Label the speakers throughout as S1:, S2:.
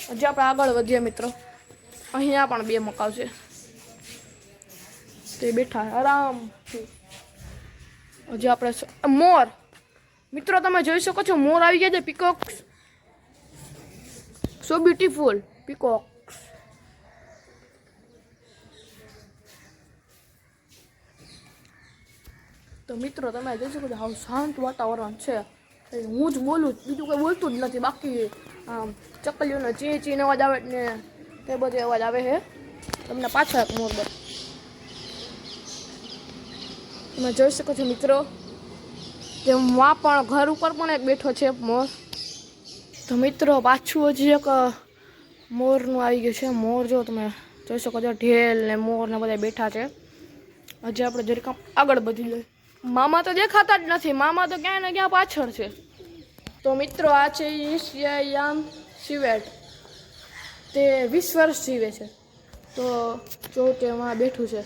S1: હજી આપણે આગળ વધીએ મિત્રો. અહીંયા પણ બે મકાઉ છે, તે બેઠા આરામથી. હજી આપણે મોર મિત્રો તમે જોઈ શકો છો, મોર આવી ગયા છે. Peacock so beautiful peacock. તો મિત્રો તમે જોઈ શકો છો હાવ શાંત વાતાવરણ છે. હું જ બોલું, બીજું કંઈ બોલતું જ નથી. બાકી ચકલીઓનો ચીનો અવાજ આવે ને તે બધો અવાજ આવે છે. તમને પાછા એક મોર તમે જોઈ શકો છો મિત્રો. તેમાં પણ ઘર ઉપર પણ એક બેઠો છે મોર. તો મિત્રો પાછું હજી એક મોરનું આવી ગયું છે. મોર જો તમે જોઈ શકો છો, ઢેલ ને મોર ને બધા બેઠા છે. હજી આપણે જરીક આગળ વધી લઈએ. મામા તો દેખાતા જ નથી. મામા તો ક્યાંય ને ક્યાં પાછળ છે. તો મિત્રો આ છે યામ સિવેટ. તે 20 વર્ષ જીવે છે. તો જો તેમાં બેઠું છે.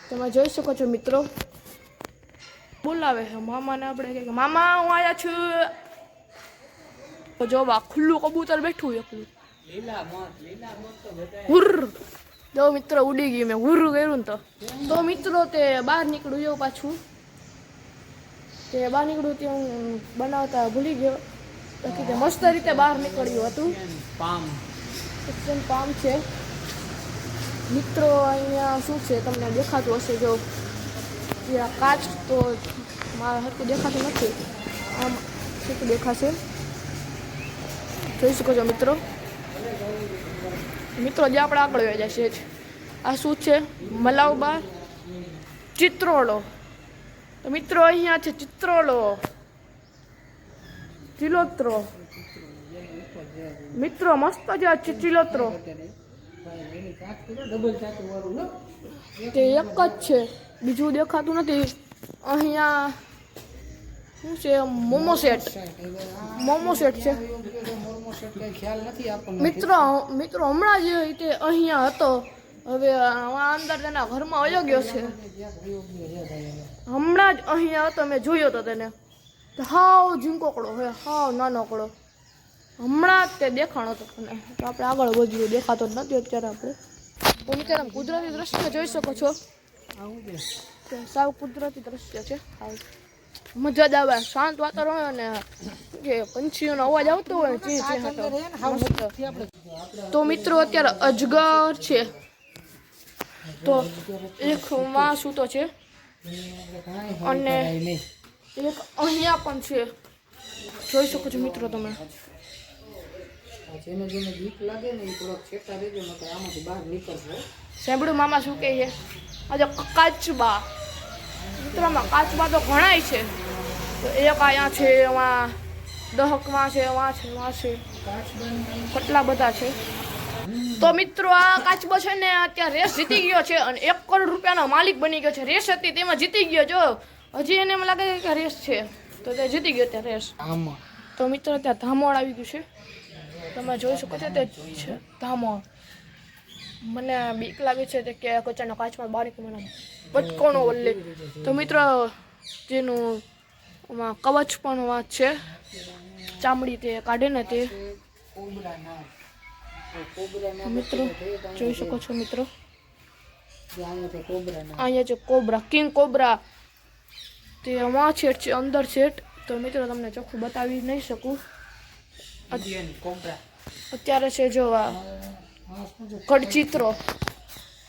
S1: તમે જોઈ શકો છો મિત્રો. બોલાવે છે મામાને. આપણે કે મામા હું આવ્યા છું. તો જો ખુલ્લું કબૂતર બેઠું એકલું. હુર જો મિત્રો ઉડી ગઈ. મેં હુર કર્યું ને તો મિત્રો તે બહાર નીકળ્યું. એવું પાછું તે બહાર નીકળ્યું તે હું બનાવતા ભૂલી ગયો. બાકી તે મસ્ત રીતે બહાર નીકળ્યું હતું. પામ છે મિત્રો. અહીંયા શું છે તમને દેખાતું હશે. જો કાચ તો મારા હરખું દેખાતું નથી. આમ શું દેખાશે જોઈ શકો છો મિત્રો. મિત્રો જે આપણે આગળ વહી જશે જ. આ શું છે? મલાવબાર ચિત્રોડો. તો મિત્રો અહીંયા છે ચિત્રોડો, ચિલોત્રો. મિત્રો મસ્ત છે ચિલોત્રો. તે એક જ છે, બીજું દેખાતું નથી. અહીંયા શું છે? મોમો સેટ છે મિત્રો. હમણાં જ તે અહીંયા હતો. હવે અંદર તેના ઘરમાં વયો ગયો છે. હમણાં જ અહીંયા હતો, મેં જોયો હતો તેને. હાવ ઝીંકોકડો હે, હાવ નાનોકડો. હમણાં જ તે દેખાણો હતો. તો આપણે આગળ વધીએ. દેખાતો જ નથી અત્યારે આપણે. તો મિત્રો કુદરતી દ્રશ્ય જોઈ શકો છો. સાવ કુદરતી દ્રશ્ય છે. મજા જ આવે. શાંત વાતાવરણ હોય ને જે પંછીઓનો અવાજ આવતો હોય તો મિત્રો અત્યારે અજગર છે. તો એક માં સૂતો છે અને એક અહીંયા પણ છે. જોઈ શકો છો મિત્રો તમે. સાંભળ્યું મામા શું કહે છે? આજે કાચબા. મિત્રોમાં કાચબા તો ઘણાય છે. તો એક અહીંયા છે, એમાં દહકમાં છે, એમાં છે. કેટલા બધા છે. તો મિત્રો આ કાચબો છે ને અત્યારે રેસ જીતી ગયો છે અને 1 કરોડ રૂપિયાનો માલિક બની ગયો છે. રેસ હતી તેમાં જીતી ગયો. જો હજી એને એમ લાગે કે રેસ છે તો તે જીતી ગયો ત્યાં રેસ. તો મિત્રો ત્યાં ધામોળ આવી ગયું છે. તમે જોઈ શકો છો તે છે ધામોળ. મને બીક લાગે છે કે કચાનો કાચમાં બારીક મને બચકોણો વલ્લે. તો મિત્રો જેનું કવચ પણ વાત છે, ચામડી તે કાઢે ને તે. મિત્રો જોઈ શકો છો મિત્રો. અહીંયા છે કોબરા, કિંગ કોબરા. તે આમાં છેટ છે, અંદર છેટ. તો મિત્રો તમને ચોખ્ખું બતાવી નહીં શકું. અત્યારે છે જો આ કડચિત્રો.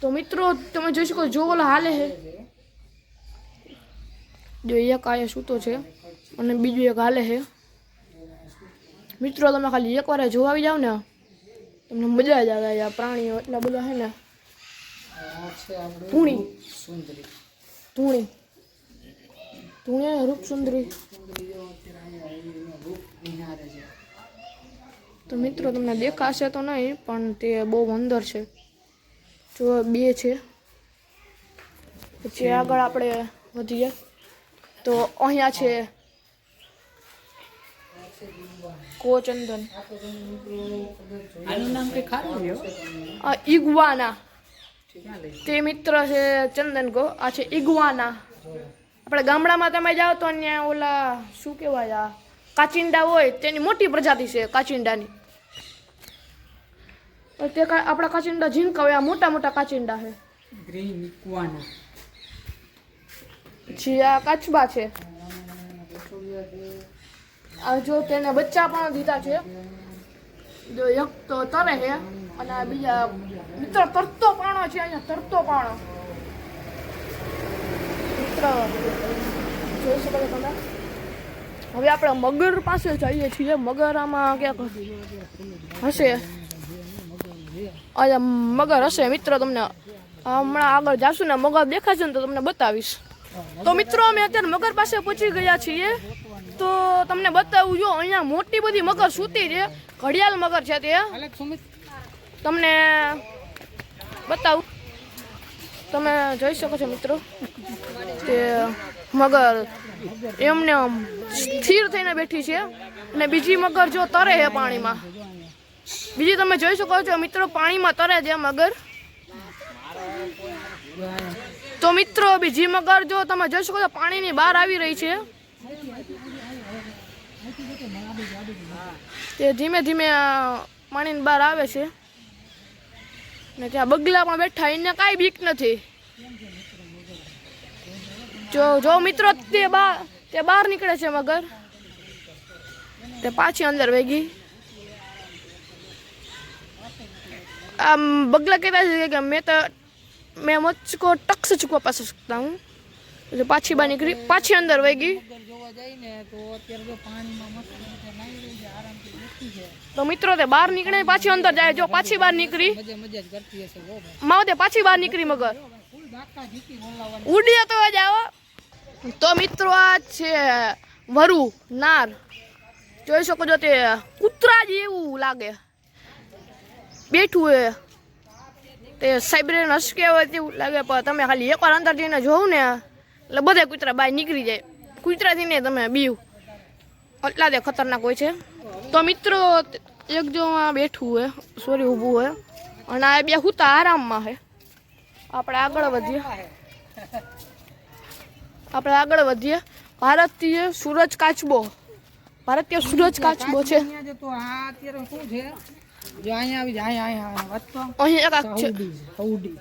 S1: તો મિત્રો તમે જોઈ શકો જો ઓલા હાલે છે. જો એક આયા સૂતો છે અને બીજું એક હાલે છે. મિત્રો તમે ખાલી એકવાર જોવા આવી જાવ ને તમને મજા જ આવે. આ પ્રાણીઓ એટલા બધા છે ને. ધૂણી રૂપ સુંદરી. તો મિત્રો તમને દેખાશે તો નહીં પણ તે બહુ અંદર છે. જો 2 છે. પછી આગળ આપણે વધીએ તો અહીંયા છે કોચંદન. ઇગ્વાના. તે મિત્ર છે ચંદન કો. આ છે ઇગ્વાના. આપણે ગામડામાં તમે જાઓ તો અહીંયા ઓલા શું કહેવાય, આ કાચિંડા હોય તેની મોટી પ્રજાતિ છે કાચિંડાની. તે આપણા કાચિંડા ઝીણકા હોય, આ મોટા મોટા કાચિંડા છે.
S2: ગ્રીન ઇક્વાના
S1: પછી આ કાચબા છે. આ જો તેને બચ્ચા પણ દીધા છે. જો એક તો તરે છે અને આ બીજા મિત્ર તરતો પાણો છે. અહીંયા તરતો પાણો મિત્ર જોઈ શકો છો તમે. હવે આપણે મગર પાસે જઈએ છીએ. મગર આમાં ક્યાંક હશે. અહીંયા મગર હશે મિત્ર. તમને હમણાં આગળ જાશું ને મગર દેખાશે ને તો તમને બતાવીશ. તો મિત્રો અમે અત્યારે મગર પાસે પહોંચી ગયા છીએ. તો તમને બતાવું, જો અહીંયા મોટી બધી મગર સૂતી છે. ઘડિયાળ મગર છે તે. તમને બતાવું, તમે જોઈ શકો છો મિત્રો. તે મગર એમને સ્થિર થઈને બેઠી છે અને બીજી મગર જો તરે છે પાણીમાં. બીજી તમે જોઈ શકો છો મિત્રો, પાણીમાં તરે છે મગર. તો મિત્રો બીજી મગર જો તમે જોઈ શકો છો પાણીની બહાર આવી રહી છે. તે ધીમે ધીમે પાણીની બહાર આવે છે ને ત્યાં બગલા પણ બેઠા. એને કાંઈ બીક નથી. જો મિત્રો તે બહાર નીકળે છે મગર. તે પાછી અંદર વેગી. આમ બગલા કહેતા છે કે मैं मुझको टक से छुपा पा सकता हूँ. जो पाछी बार निकली, पाछी अंदर वेगी. तो मित्रों ते बाहर निकले पाछी अंदर जाए. जो पाछी बार निकली माओ पाछी बार निकली मगर उड़िया तो जाओ. तो मित्रों आ छे वरु नार. જોઈ શકો છો તે કૂતરા જેવું લાગે બેઠું હે. તે સાયબ્રેન હસકે હોય તેવું લાગે. પણ તમે ખાલી એકવાર અંદર જઈને જોવું ને એટલે બધા કૂતરા બહાર નીકળી જાય. કૂતરાથી ને તમે બીવ એટલા તે ખતરનાક હોય છે. તો મિત્રો એક જો આ બેઠું હોય, સોરી ઊભું હોય અને આ બે હુતા આરામમાં છે. આપણે આગળ વધીએ. ભારતીય સૂરજ કાચબો. ભારતીય સૂરજ કાચબો છે.
S2: જો અહીંયા આવી જાય, અહીંયા વાતો
S1: અહીં એક છે
S2: હૌડી.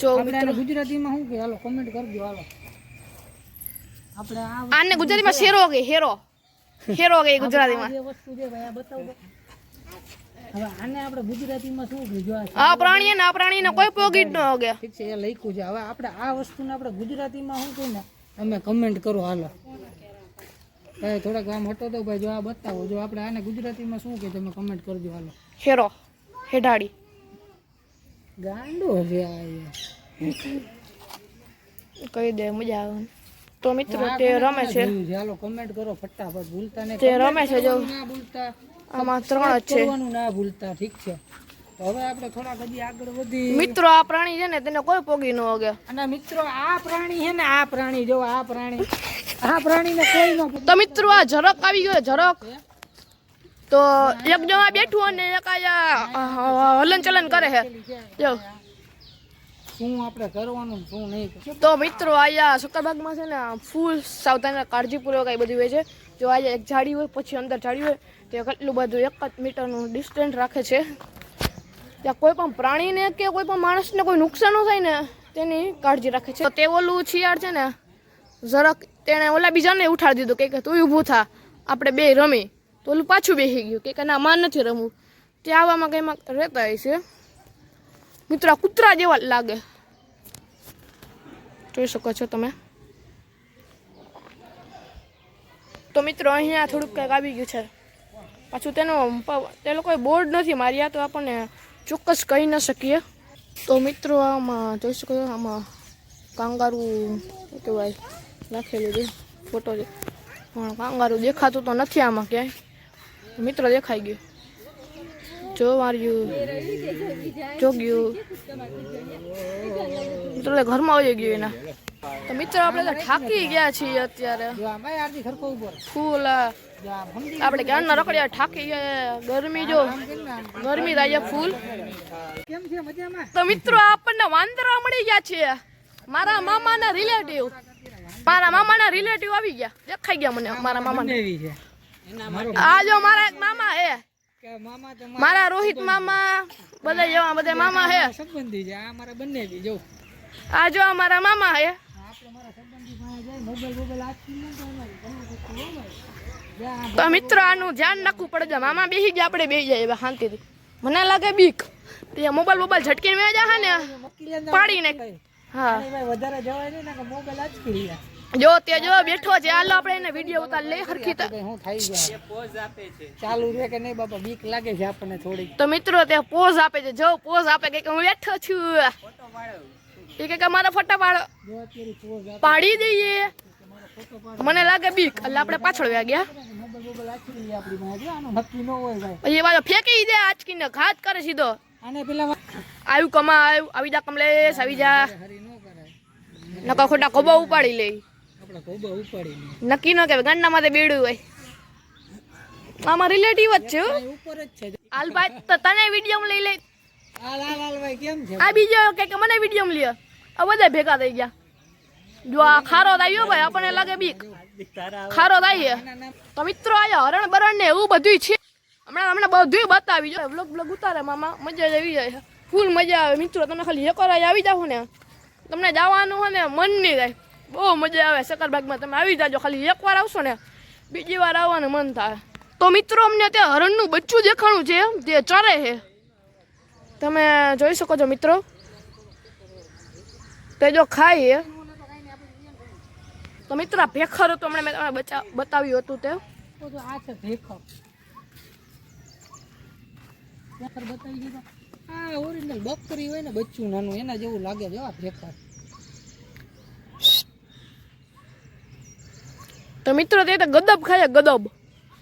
S1: જો
S2: આપણે ગુજરાતીમાં શું કે હાલો કમેન્ટ કરજો. હાલો આપણે
S1: આને ગુજરાતીમાં શેરો કે હેરો કે ગુજરાતીમાં
S2: જે વસ્તુ છે ભાઈ આ બતાવો. હવે આને આપણે ગુજરાતીમાં શું કે જો
S1: આ પ્રાણીને કોઈ પોગી ન હોગે.
S2: ઠીક છે, એ લખ્યું છે. હવે આપણે આ વસ્તુને આપણે ગુજરાતીમાં શું કહે ને તમે કમેન્ટ કરો. હાલો ભાઈ થોડાક આમ હટો તો ભાઈ. જો આ બતાવો, જો આપણે આને ગુજરાતીમાં શું કે તમે કમેન્ટ કરજો. હાલો
S1: હેરો હેડાડી
S2: ગાંડો છે આ
S1: કહી દે, મજા આવે. તો મિત્રો તે રમે છે.
S2: હાલો કમેન્ટ કરો ફટાફટ, ભૂલતા નહીં.
S1: તે રમે છે. જો
S2: ના ભૂલતા,
S1: આમાં 3 જ છે.
S2: ના ભૂલતા. ઠીક છે, તો હવે આપણે થોડાક હજી આગળ વધી.
S1: મિત્રો આ પ્રાણી છે ને તેને કોઈ પોગી ન હોગે.
S2: અને મિત્રો આ પ્રાણી છે ને, આ પ્રાણી જો આ પ્રાણીને કોઈ ન.
S1: તો મિત્રો આ ઝરક આવી ગયો. ઝરક તો એક જણા બેઠું અને એક હલન ચલન કરે છે. જો
S2: શું આપણે કરવાનું શું નહીં.
S1: તો મિત્રો અહીંયા સક્કરબાગમાં છે ને ફૂલ સાવધાની કાળજીપૂર્વક આ બધી હોય છે. જો અહીંયા એક ઝાડી હોય, પછી અંદર ઝાડી હોય, તે કેટલું બધું 1 મીટરનું ડિસ્ટન્સ રાખે છે. ત્યાં કોઈ પણ પ્રાણીને કે કોઈ પણ માણસને કોઈ નુકસાન ન થાય ને તેની કાળજી રાખે છે. તે ઓલું શિયાળ છે ને જરાક, તેણે ઓલા બીજાને ઉઠાડી દીધું કે તું ઊભું થા, આપણે બે રમી. તો ઓલું પાછું બેસી ગયું કે ના માર નથી રમવું. તે આવામાં કંઈમાં રહેતા હોય છે. મિત્રો કૂતરા જેવા લાગે, જોઈ શકો છો તમે. તો મિત્રો અહીંયા થોડુંક કંઈક આવી ગયું છે પાછું. તે લોકોએ બોર્ડ નથી માર્યા તો આપણને ચોક્કસ કહી ન શકીએ. તો મિત્રો આમાં જોઈ શકો છો, આમાં કાંગારું કહેવાય નાખેલું છે ફોટો છે. પણ કાંગારું દેખાતું તો નથી આમાં ક્યાંય. મિત્રો દેખાઈ ગયું. જો માર્યું જોગ્યું મિત્રો ઘરમાં આવી ગયું એના. તો મિત્રો આપણે તો થાકી ગયા છીએ અત્યારે ફૂલ. આપણે ક્યારના રખડ્યા થાકી ગયા. ગરમી જો ગરમી થાય ફૂલ. તો મિત્રો આપણને વાંદરા મળી ગયા છે. મારા મામાના રિલેટિવ આવી ગયા. દેખાઈ ગયા મને મારા મામા. આ જો મારા એક મામા હે,
S2: કે મામા તો
S1: મારા રોહિત મામા, બધા જેવા બધા મામા હે.
S2: સંબંધી છે આ મારા બંને બી જો
S1: આ જો અમારા મામા હે.
S2: આપણે મારા સંબંધી પાસે જાય મોબાઈલ આખી ન તો
S1: તો મિત્રો આનું ધ્યાન રાખવું પડે છે. મામા બેસી ગયા, આપણે બેસી જાય હવે શાંતિથી. મને લાગે બીક ત્યાં મોબાઈલ ઝટકીને મેં જા ને પાડી નાખ. હા
S2: વધારે જવાય નહીં ને કે મોબાઈલ આચકી લે.
S1: જો તે જો બેઠો છે, હાલો આપણે એને વિડીયો ઉતાર લે હરખી.
S2: હું થઈ જાય પોઝ આપે છે, ચાલુ રે કે નહીં બાપા બીક લાગે છે આપણને થોડી.
S1: તો મિત્રો તે પોઝ આપે છે, જો પોઝ આપે કે હું બેઠો છું, એ કે મારા ફોટા પાડો. પાડી દઈએ, મને લાગે બીક એટલે આપણે પાછળ વ્યા ગયા. પછી એ બાજુ ફેંકી દે આચકીને ઘાત કરે સીધો.
S2: આને પેલા
S1: આવ્યું કમા આવ્યું, આવી જા કમલેશ, આવી જા. નકા ખોટા ખોબા ઉપાડી લે. નક્કી ન કે ગાંડા માથે બેડું હોય. આમાં રિલેટિવ જ છે.
S2: ઉપર જ છે
S1: હાલભાઈ તો તને વિડીયો લઈ લે.
S2: ભાઈ કેમ છે?
S1: આ બીજો કે મને વિડીયો લે. આ બધા ભેગા થઈ ગયા. જો આ ખારો આવ્યો ભાઈ, આપણને લાગે બીક. ખારો થાય. તો મિત્રો આયા હરણ બરણ ને એવું બધું છે. હમણાં બધું બતાવી જો. બ્લોગ ઉતારે મામા, મજા જ આવી જાય, ફૂલ મજા આવે. મિત્રો તમે ખાલી એક વાર આવી જાવ ને, તમને જવાનું હોય ને મન નહીં થાય, બહુ મજા આવે. સકરબાગમાં તમે આવી જાજો, ખાલી એક વાર આવશો ને બીજી વાર આવવાનું મન થાય. તો મિત્રો અમને ત્યાં હરણનું બચ્ચું દેખાણું છે જે ચરે છે, તમે જોઈ શકો છો મિત્રો. તે જો ખાય. તો મિત્રો આ ભેખર હતું, હમણાં મેં તમને બતાવ્યું હતું તે.
S2: આ છે ભેખર. બતાવી દીધો. આ ઓરિજિનલ બકરી હોય ને બચ્ચું નાનું એના જેવું લાગે છે આ ભેખર.
S1: તો મિત્રો તે તો ગદબ ખાય, ગદબ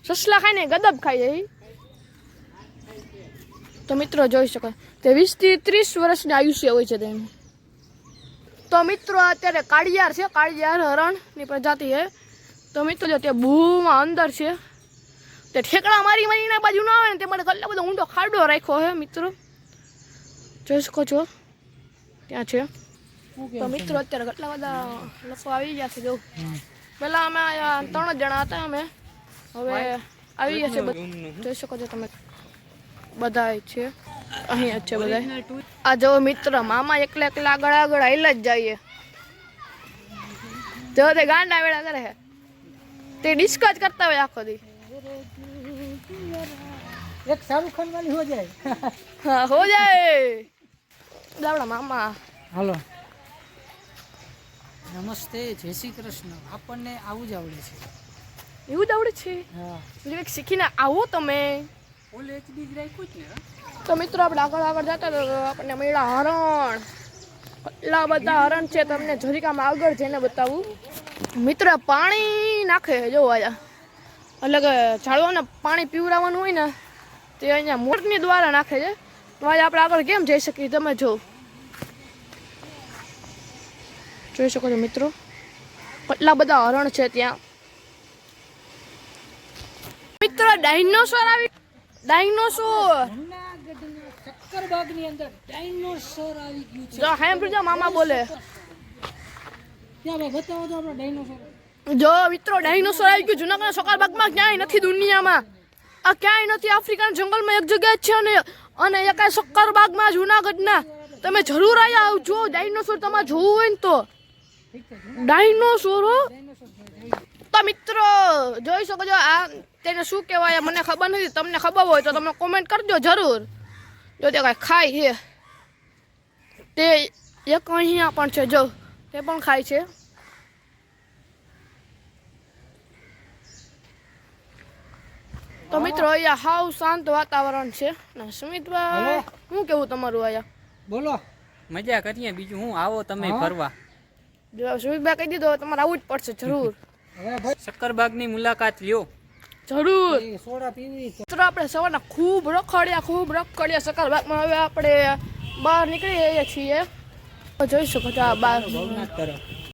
S1: સસલા ખાય ને ગદબ ખાય. તો મિત્રો જોઈ શકો તે 20 થી 30 વર્ષની આયુષ્ય હોય છે તેનું. તો મિત્રો અત્યારે કાળિયાર છે, કાળિયાર હરણની પ્રજાતિ છે. તો મિત્રો જો તે બૂમાં અંદર છે, તે ઠેકડા મારીને બાજુ ના આવે ને તે માટે કેટલો બધો ઊંડો ખાડો રાખ્યો છે મિત્રો, જોઈ શકો છો ત્યાં છે. તો મિત્રો અત્યારે કેટલા બધા લોકો આવી ગયા છે. જો પેલા અમે 3 જણા હતા, અમે હવે આવી ગયા છે. જોઈ શકો છો તમે, બધા છે અહીંયા જ છે બધા. આ જો મિત્ર મામા એકલા આગળ હાઈલા જ જઈએ. જો તે ગાંડા વેળા કરે છે, તે ડિસ્કસ કરતા હોય આખો દી.
S2: એક શાહરુખ ખાન વાળી હો જાય.
S1: હા હો જાય આપણા મામા.
S2: હાલો નમસ્તે, જય શ્રી કૃષ્ણ. આપણને આવું જ આવડે છે.
S1: એવું જ આવડે છે?
S2: હા,
S1: કંઈક શીખીને આવો તમે.
S2: ઓલ એચડી જ રાખ્યું જ ને.
S1: તો મિત્રો આપણે આગળ જતા તો આપણને મળ્યા હરણ. એટલા બધા હરણ છે, તમને જરીક આમ આગળ જઈને બતાવું. મિત્ર પાણી નાખે જો આયા, એટલે કે ઝાડવાને પાણી પીવડાવવાનું હોય ને તે અહીંયા મોટરની દ્વારા નાખે છે. તો આજે આપણે આગળ કેમ જઈ શકીએ તમે જોઈ શકો છો મિત્રો, કેટલા બધા હરણ છે ત્યાં. મિત્રો ડાયનોસોર આવી, ડાયનોસોર
S2: સક્કરબાગની અંદર ડાયનોસોર આવી ગયું છે.
S1: જો સાંભળજો મામા બોલે.
S2: ક્યાં ભાઈ બતાવો તો આપણે ડાયનોસોર.
S1: જો મિત્રો ડાયનોસોર આવી ગયું જુનાગઢના સક્કરબાગમાં. ક્યાંય નથી દુનિયામાં, આ ક્યાંય નથી. આફ્રિકાના જંગલમાં એક જગ્યાએ જ છે અને એક આ સક્કરબાગમાં જુનાગઢના. તમે જરૂર અહીંયા આવજો. ડાયનોસોર તમારે જોવું હોય ને તો ડાયનોસોર. તો મિત્રો જોઈ શકો છો આ તેને શું કહેવાય મને ખબર નથી, તમને ખબર હોય તો તમે કોમેન્ટ કરજો જરૂર. જો તે કાંઈ ખાય છે, તે એક અહીંયા પણ છે, જો તે પણ ખાય છે. તો મિત્રો અહીંયા હાવ શાંત વાતાવરણ છે. સુમિતભાઈ શું કેવું તમારું અહીંયા?
S2: બોલો. મજા કરીએ, બીજું હું આવો તમે ફરવા.
S1: જો સુમિતભાઈ કહી દીધો તમારે આવવું જ પડશે જરૂર.
S2: સક્કરબાગની મુલાકાત લ્યો
S1: જરૂર.
S2: Soda PV.
S1: મિત્રો આપણે સવારના ખૂબ રખડ્યા સક્કરબાગમાં. હવે આપણે બહાર નીકળી રહ્યા છીએ. જોઈ શકો છો આ બહાર
S2: ભવનાથ તરફ.